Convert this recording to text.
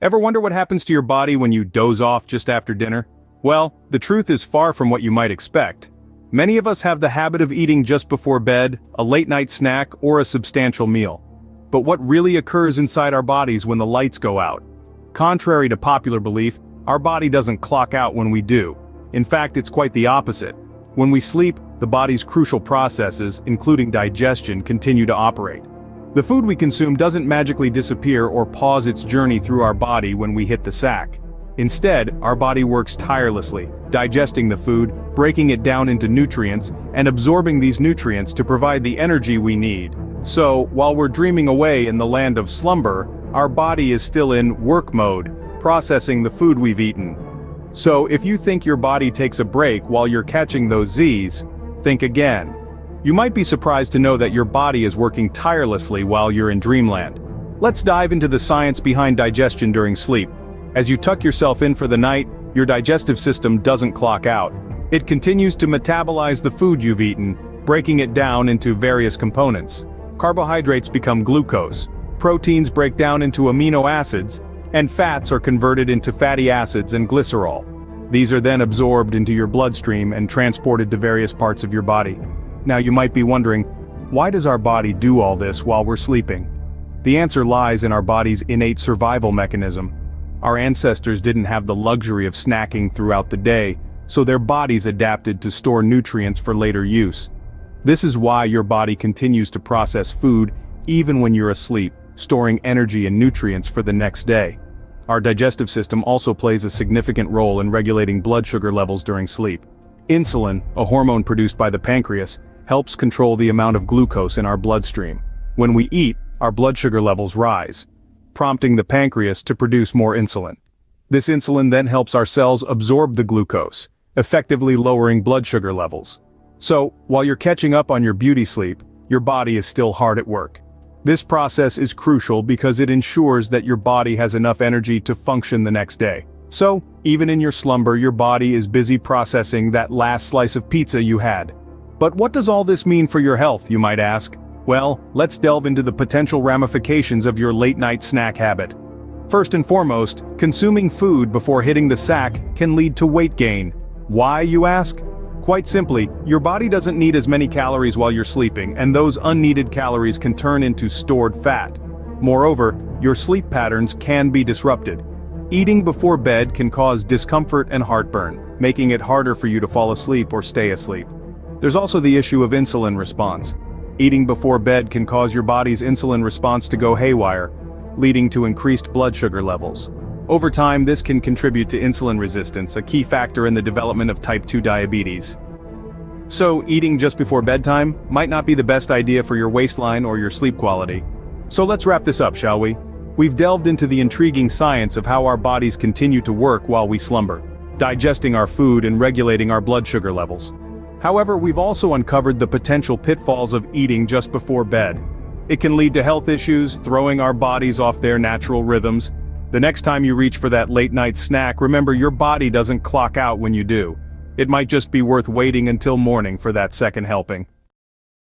Ever wonder what happens to your body when you doze off just after dinner? Well, the truth is far from what you might expect. Many of us have the habit of eating just before bed, a late-night snack, or a substantial meal. But what really occurs inside our bodies when the lights go out? Contrary to popular belief, our body doesn't clock out when we do. In fact, it's quite the opposite. When we sleep, the body's crucial processes, including digestion, continue to operate. The food we consume doesn't magically disappear or pause its journey through our body when we hit the sack. Instead, our body works tirelessly, digesting the food, breaking it down into nutrients, and absorbing these nutrients to provide the energy we need. So, while we're dreaming away in the land of slumber, our body is still in work mode, processing the food we've eaten. So, if you think your body takes a break while you're catching those Z's, think again. You might be surprised to know that your body is working tirelessly while you're in dreamland. Let's dive into the science behind digestion during sleep. As you tuck yourself in for the night, your digestive system doesn't clock out. It continues to metabolize the food you've eaten, breaking it down into various components. Carbohydrates become glucose, proteins break down into amino acids, and fats are converted into fatty acids and glycerol. These are then absorbed into your bloodstream and transported to various parts of your body. Now you might be wondering, why does our body do all this while we're sleeping? The answer lies in our body's innate survival mechanism. Our ancestors didn't have the luxury of snacking throughout the day, so their bodies adapted to store nutrients for later use. This is why your body continues to process food even when you're asleep, storing energy and nutrients for the next day. Our digestive system also plays a significant role in regulating blood sugar levels during sleep. Insulin, a hormone produced by the pancreas, helps control the amount of glucose in our bloodstream. When we eat, our blood sugar levels rise, prompting the pancreas to produce more insulin. This insulin then helps our cells absorb the glucose, effectively lowering blood sugar levels. So, while you're catching up on your beauty sleep, your body is still hard at work. This process is crucial because it ensures that your body has enough energy to function the next day. So, even in your slumber, your body is busy processing that last slice of pizza you had. But what does all this mean for your health, you might ask? Well, let's delve into the potential ramifications of your late-night snack habit. First and foremost, consuming food before hitting the sack can lead to weight gain. Why, you ask? Quite simply, your body doesn't need as many calories while you're sleeping, and those unneeded calories can turn into stored fat. Moreover, your sleep patterns can be disrupted. Eating before bed can cause discomfort and heartburn, making it harder for you to fall asleep or stay asleep. There's also the issue of insulin response. Eating before bed can cause your body's insulin response to go haywire, leading to increased blood sugar levels. Over time, this can contribute to insulin resistance, a key factor in the development of type 2 diabetes. So, eating just before bedtime might not be the best idea for your waistline or your sleep quality. So let's wrap this up, shall we? We've delved into the intriguing science of how our bodies continue to work while we slumber, digesting our food and regulating our blood sugar levels. However, we've also uncovered the potential pitfalls of eating just before bed. It can lead to health issues, throwing our bodies off their natural rhythms. The next time you reach for that late-night snack, remember your body doesn't clock out when you do. It might just be worth waiting until morning for that second helping.